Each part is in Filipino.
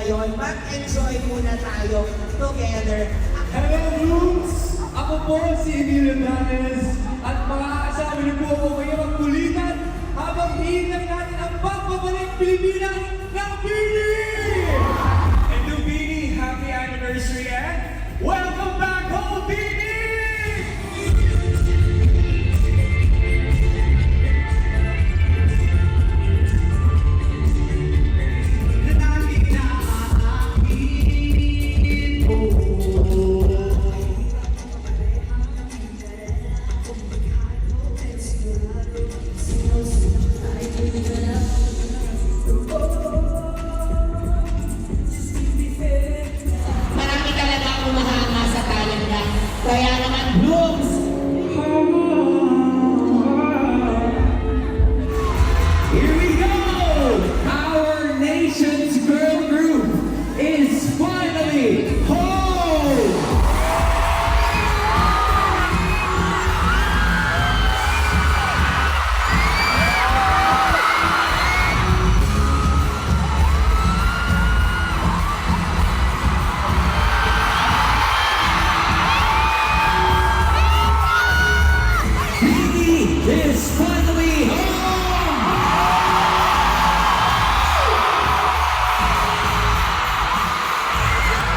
ngayon. Mag-enjoy muna tayo together. Hello, Blooms! Ako po si Emilio Danes at makakasama niyo po ako ngayong kulitan habang hinihintay natin ang pagbabalik Pilipinas ng Bini! And to Bini, happy anniversary and welcome back home, Bini! Marami talaga ang umahanga sa talent niya. Kaya naman, Blooms! Here we go! Our nation's girl group is finally home! Bini is finally home!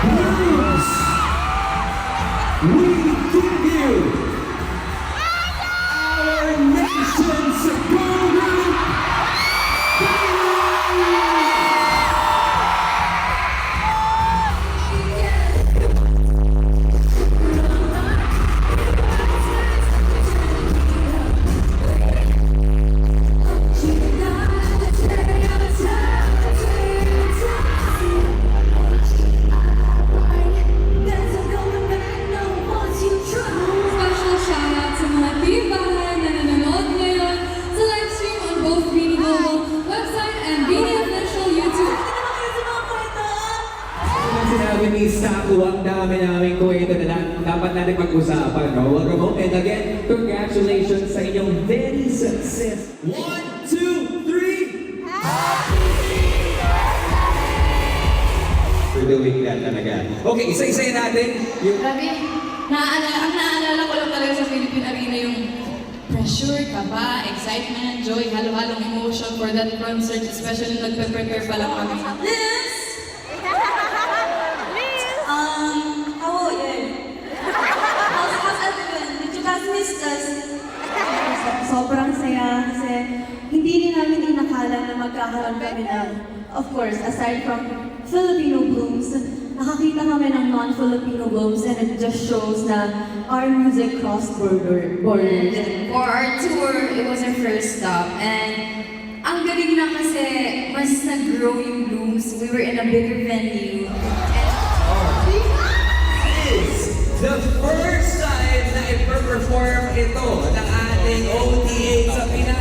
Blooms, we give you our nation's girl group, Bini! Special shout out sa mga tibahan na nanonood ngayon sa live stream on both Bini Global website and Bini official YouTube. Ang sinabi ni Saku, ang dami naming kwento na dapat natin pag-usapan, no? Welcome home, and again, congratulations sa inyong very success. 1, 2, 3! We're doing that talaga. Okay, isa-isayin natin yung... Grabe, ang naalala ko lang talaga sa Philippine Arena yung pressure, kaba, excitement, joy, halo-halong emotion for that concert, especially nung nagpe-prepare pa lang kami. Liz! How are you? How's everyone? Did you guys miss us? Sobrang saya kasi hindi rin namin inakala na magkakaroon kami ng, of course, aside from Filipino Blooms, nakakita kami ng non-Filipino Blooms and it just shows na our music crossed borders. For our tour, it was our first stop, and ang galing na kasi mas nag-grow yung Blooms. We were in a bigger venue. Is the first time na i-perform ito ng ating OTA sa Pinas.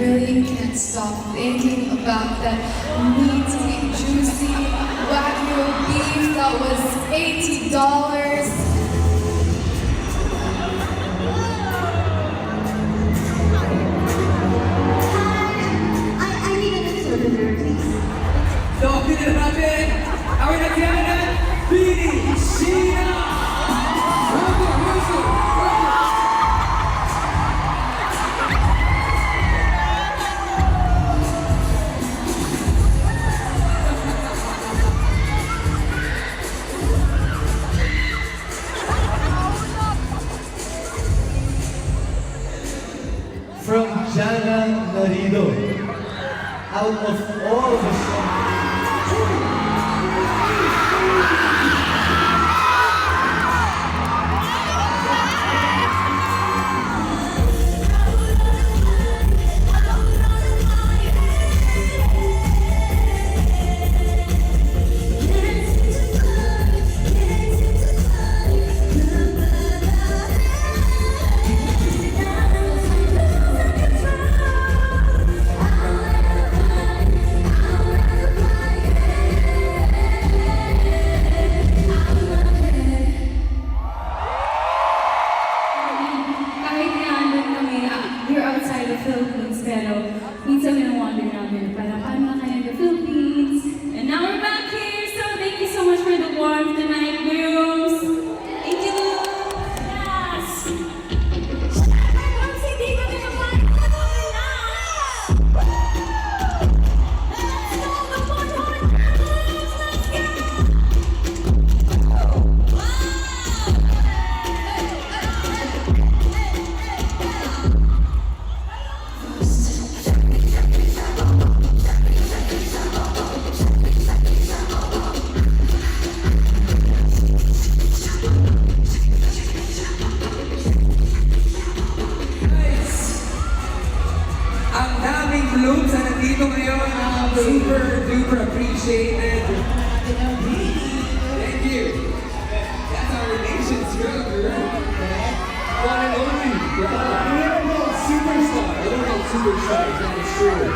Really can't stop thinking about that meaty, juicy Wagyu beef that was $80. I need an interpreter, please. So, pinin na natin ang inagyan ng Bini Sheena! Welcome, welcome, welcome! From Jana Narido, out of all the songs. Kahit nga andun kami, we're outside the Philippines, pero minsan wonder namin, para paano na kaya the Philippines? And now we're back here, so thank you so much for the warmth tonight, Grooms! Thank you! Yes! Grooms, hindi ko tinapay! Patuloy na! Let's go! The 400 Grooms! Let's go! Guys, ang daming blooms na nandito ngayon. Super duper appreciated. Thank you. That's our nation's girl, girl. One and only. Lyrical superstar. Lyrical superstar. That is true.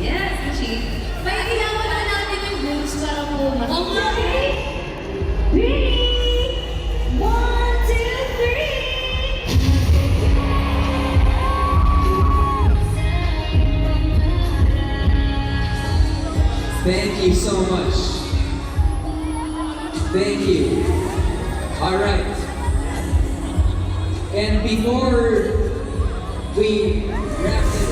Yes, Michi. May kailangan na natin yung groups para po Okay. Ready? 1, 2, 3. Thank you so much. Thank you. All right. And before we wrap this